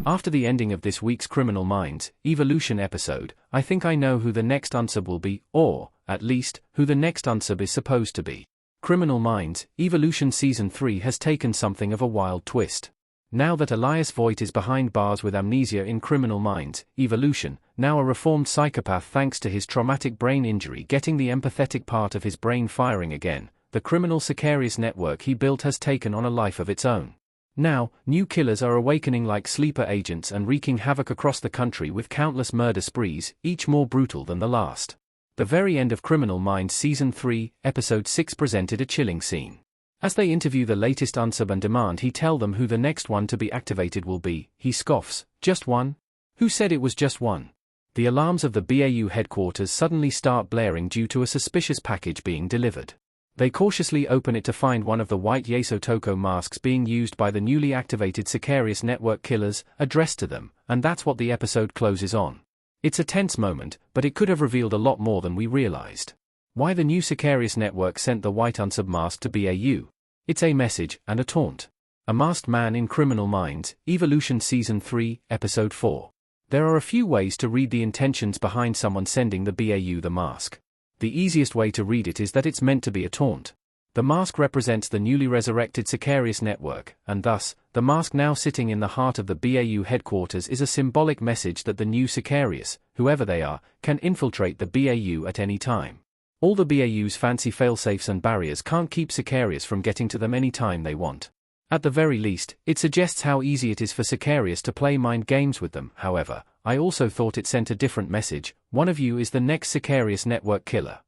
After the ending of this week's Criminal Minds Evolution episode, I think I know who the next unsub will be, or, at least, who the next unsub is supposed to be. Criminal Minds Evolution Season 3 has taken something of a wild twist. Now that Elias Voigt is behind bars with amnesia in Criminal Minds Evolution, now a reformed psychopath thanks to his traumatic brain injury getting the empathetic part of his brain firing again, the criminal Sicarius network he built has taken on a life of its own. Now, new killers are awakening like sleeper agents and wreaking havoc across the country with countless murder sprees, each more brutal than the last. The very end of Criminal Minds Season 3, Episode 6 presented a chilling scene. As they interview the latest unsub and demand he tell them who the next one to be activated will be, he scoffs, "Just one? Who said it was just one?" The alarms of the BAU headquarters suddenly start blaring due to a suspicious package being delivered. They cautiously open it to find one of the white Yesotoko masks being used by the newly activated Sicarius network killers, addressed to them, and that's what the episode closes on. It's a tense moment, but it could have revealed a lot more than we realized. Why the new Sicarius network sent the white unsub mask to BAU? It's a message, and a taunt. A masked man in Criminal Minds, Evolution Season 3, Episode 4. There are a few ways to read the intentions behind someone sending the BAU the mask. The easiest way to read it is that it's meant to be a taunt. The mask represents the newly resurrected Sicarius network, and thus, the mask now sitting in the heart of the BAU headquarters is a symbolic message that the new Sicarius, whoever they are, can infiltrate the BAU at any time. All the BAU's fancy failsafes and barriers can't keep Sicarius from getting to them any time they want. At the very least, it suggests how easy it is for Sicarius to play mind games with them. However, I also thought it sent a different message: one of you is the next Sicarius network killer.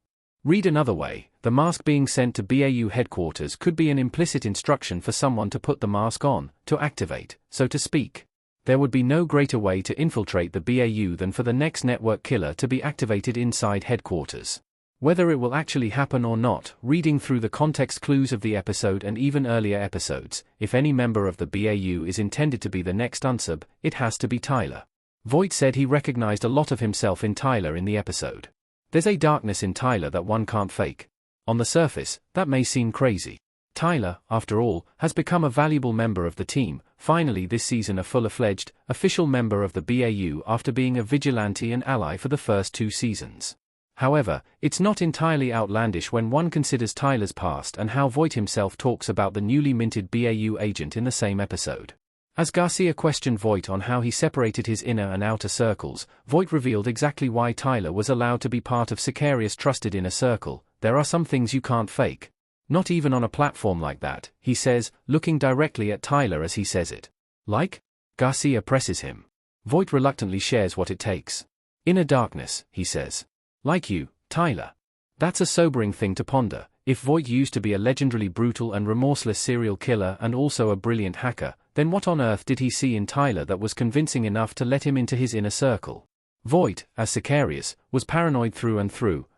Read another way, the mask being sent to BAU headquarters could be an implicit instruction for someone to put the mask on, to activate, so to speak. There would be no greater way to infiltrate the BAU than for the next network killer to be activated inside headquarters. Whether it will actually happen or not, reading through the context clues of the episode and even earlier episodes, if any member of the BAU is intended to be the next unsub, it has to be Tyler. Voigt said he recognized a lot of himself in Tyler in the episode. There's a darkness in Tyler that one can't fake. On the surface, that may seem crazy. Tyler, after all, has become a valuable member of the team, finally this season a full-fledged, official member of the BAU after being a vigilante and ally for the first 2 seasons. However, it's not entirely outlandish when one considers Tyler's past and how Voigt himself talks about the newly minted BAU agent in the same episode. As Garcia questioned Voigt on how he separated his inner and outer circles, Voigt revealed exactly why Tyler was allowed to be part of Sicarius' trusted inner circle. There are some things you can't fake. Not even on a platform like that, he says, looking directly at Tyler as he says it. Like? Garcia presses him. Voigt reluctantly shares what it takes. Inner darkness, he says. Like you, Tyler. That's a sobering thing to ponder. If Voigt used to be a legendarily brutal and remorseless serial killer and also a brilliant hacker, then what on earth did he see in Tyler that was convincing enough to let him into his inner circle? Voigt, as Sicarius, was paranoid through,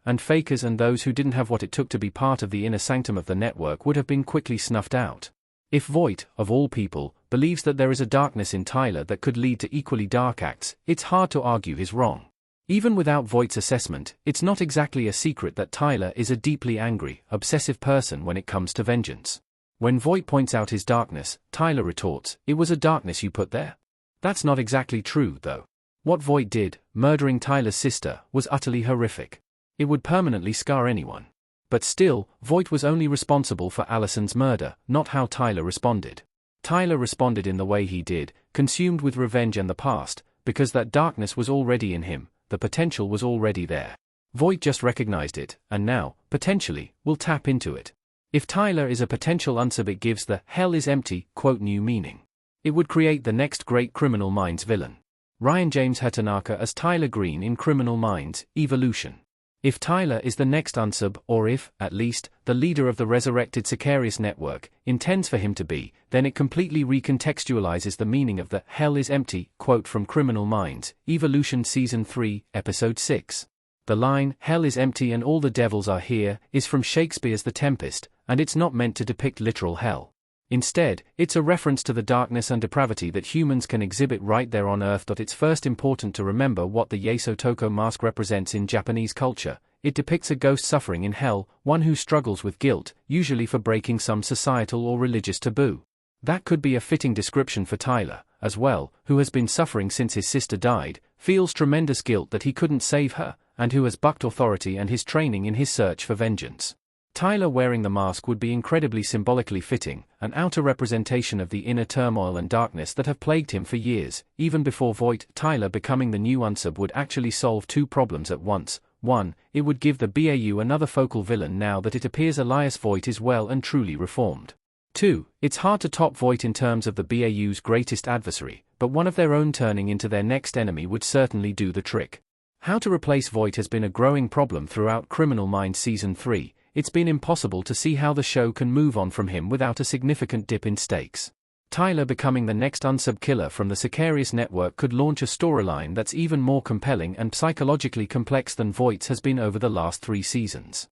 and fakers and those who didn't have what it took to be part of the inner sanctum of the network would have been quickly snuffed out. If Voigt, of all people, believes that there is a darkness in Tyler that could lead to equally dark acts, it's hard to argue he's wrong. Even without Voigt's assessment, it's not exactly a secret that Tyler is a deeply angry, obsessive person when it comes to vengeance. When Voigt points out his darkness, Tyler retorts, "It was a darkness you put there." That's not exactly true, though. What Voigt did, murdering Tyler's sister, was utterly horrific. It would permanently scar anyone. But still, Voigt was only responsible for Allison's murder, not how Tyler responded. Tyler responded in the way he did, consumed with revenge and the past, because that darkness was already in him. The potential was already there. Voigt just recognized it, and now, potentially, will tap into it. If Tyler is a potential unsub, it gives the "hell is empty" quote new meaning. It would create the next great Criminal Minds villain. Ryan James Hatanaka as Tyler Green in Criminal Minds Evolution. If Tyler is the next unsub, or if, at least, the leader of the resurrected Sicarius network intends for him to be, then it completely recontextualizes the meaning of the "hell is empty" quote from Criminal Minds Evolution Season 3, Episode 6. The line, "hell is empty and all the devils are here," is from Shakespeare's The Tempest, and it's not meant to depict literal hell. Instead, it's a reference to the darkness and depravity that humans can exhibit right there on Earth. It's first important to remember what the Yesotoko mask represents in Japanese culture. It depicts a ghost suffering in hell, one who struggles with guilt, usually for breaking some societal or religious taboo. That could be a fitting description for Tyler, as well, who has been suffering since his sister died, feels tremendous guilt that he couldn't save her, and who has bucked authority and his training in his search for vengeance. Tyler wearing the mask would be incredibly symbolically fitting, an outer representation of the inner turmoil and darkness that have plagued him for years. Even before Voight, Tyler becoming the new unsub would actually solve two problems at once. 1. It would give the BAU another focal villain now that it appears Elias Voight is well and truly reformed. 2. It's hard to top Voight in terms of the BAU's greatest adversary, but one of their own turning into their next enemy would certainly do the trick. How to replace Voight has been a growing problem throughout Criminal Minds Season 3. It's been impossible to see how the show can move on from him without a significant dip in stakes. Tyler becoming the next unsub killer from the Sicarius network could launch a storyline that's even more compelling and psychologically complex than Voight's has been over the last 3 seasons.